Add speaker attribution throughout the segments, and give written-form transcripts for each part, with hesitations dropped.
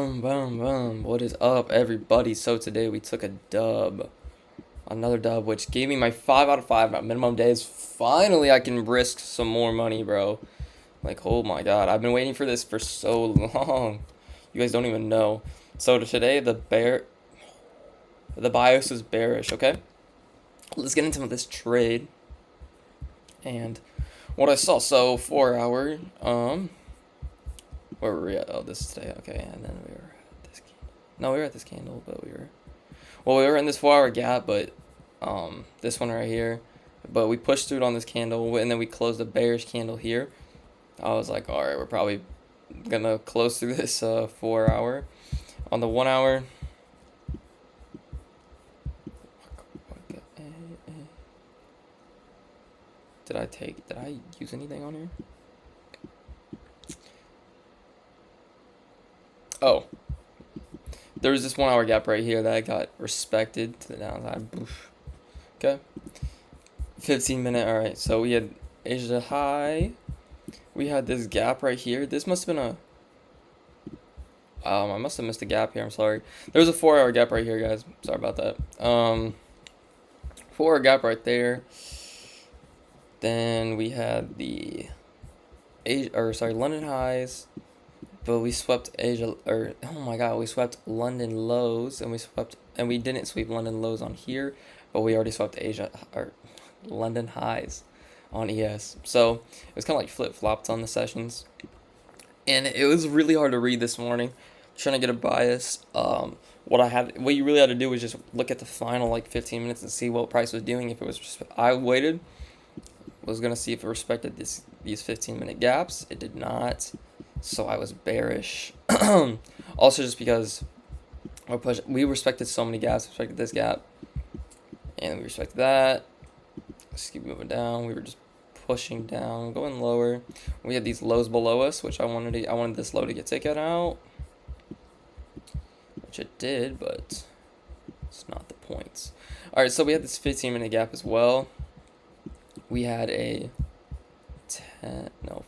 Speaker 1: Boom, boom, boom. What is up, everybody? So today we took a dub. Another dub, which gave me my 5 out of 5 minimum days. Finally, I can risk some more money, bro. Like, oh my god. I've been waiting for this for so long. You guys don't even know. So today, the BIOS is bearish, okay? Let's get into this trade. And what I saw. So, 4 hour, where were we at? Oh, this is today. Okay, and then we were at this candle. No, we were at this candle, but we were in this 4 hour gap, but this one right here. But we pushed through it on this candle, and then we closed the bearish candle here. I was like, all right, we're probably gonna close through this 4 hour. On the 1 hour, did I use anything on here? Oh, there was this 1 hour gap right here that got respected to the downside. Boof. Okay. 15-minute. All right. So we had Asia high. We had this gap right here. This must have been a. I must have missed a gap here. I'm sorry. There was a 4 hour gap right here, guys. Sorry about that. 4 hour gap right there. Then we had the London highs. But we swept Asia, oh my god, we swept London lows, and we didn't sweep London lows on here, but we already swept London highs on ES. So it was kind of like flip-flopped on the sessions, and it was really hard to read this morning, trying to get a bias. What you really had to do was just look at the final like 15 minutes and see what price was doing. If it was, was gonna see if it respected these 15-minute gaps. It did not. So I was bearish. Also, just because we respected so many gaps, respected this gap, and we respected that. Let's keep moving down. We were just pushing down, going lower. We had these lows below us, which I wanted this low to get taken out, which it did, but it's not the points. All right, so we had this 15-minute gap as well. We had a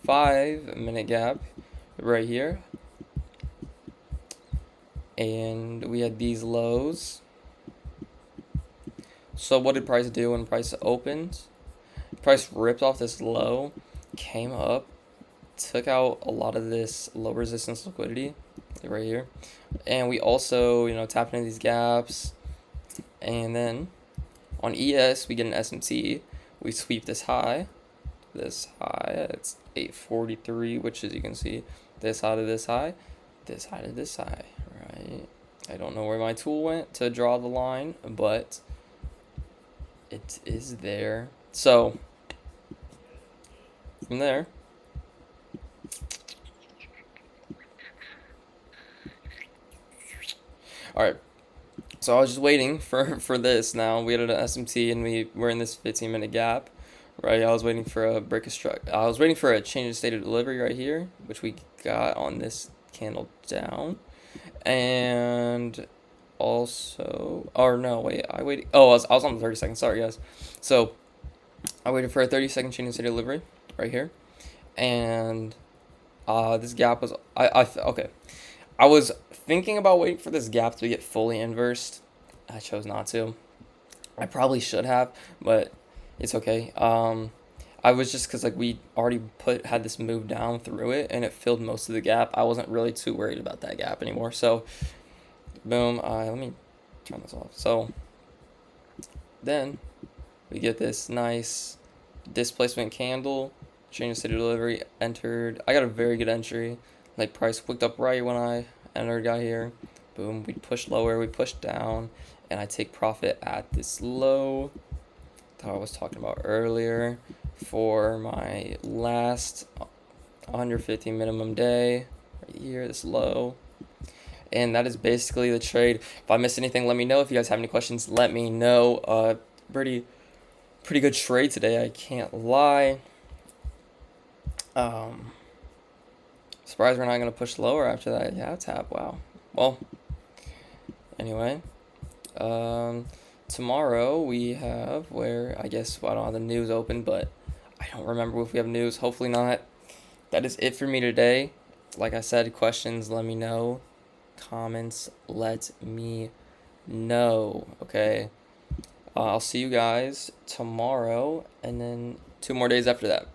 Speaker 1: 5-minute gap right here, and we had these lows. So what did price do when price opened? Price ripped off this low, came up, took out a lot of this low resistance liquidity right here, and we also tapped into these gaps. And then on ES we get an SMT, we sweep this high, it's 843, which, as you can see, this high to this high, this high to this high, right? I don't know where my tool went to draw the line, but it is there. So from there, all right. So I was just waiting for this. Now we had an SMT, and we were in this 15-minute gap. Right, I was waiting for a break of struck. I was waiting for a change of state of delivery right here, which we got on this candle down, and also, or no, wait, I waited. Oh, I was on the 30 seconds. Sorry, guys. So I waited for a 30-second change of state of delivery right here, and this gap was okay. I was thinking about waiting for this gap to get fully inversed. I chose not to. I probably should have, but it's okay. I was just because we already had this move down through it, and it filled most of the gap. I wasn't really too worried about that gap anymore. So boom. Let me turn this off. So then we get this nice displacement candle, change of state of delivery, entered. I got a very good entry. Like, price hooked up right when I entered, got here. Boom. We pushed lower, we pushed down, and I take profit at this low that I was talking about earlier for my last 150 minimum day right here, this low. And that is basically the trade. If I missed anything, let me know. If you guys have any questions, let me know. Pretty good trade today, I can't lie. Surprised we're not going to push lower after that. Yeah, tap. Wow. Well, anyway, tomorrow we have I don't have the news open, but I don't remember if we have news. Hopefully not. That is it for me today. Like I said, questions, let me know. comments. Let me know. Okay. I'll see you guys tomorrow, and then 2 more days after that.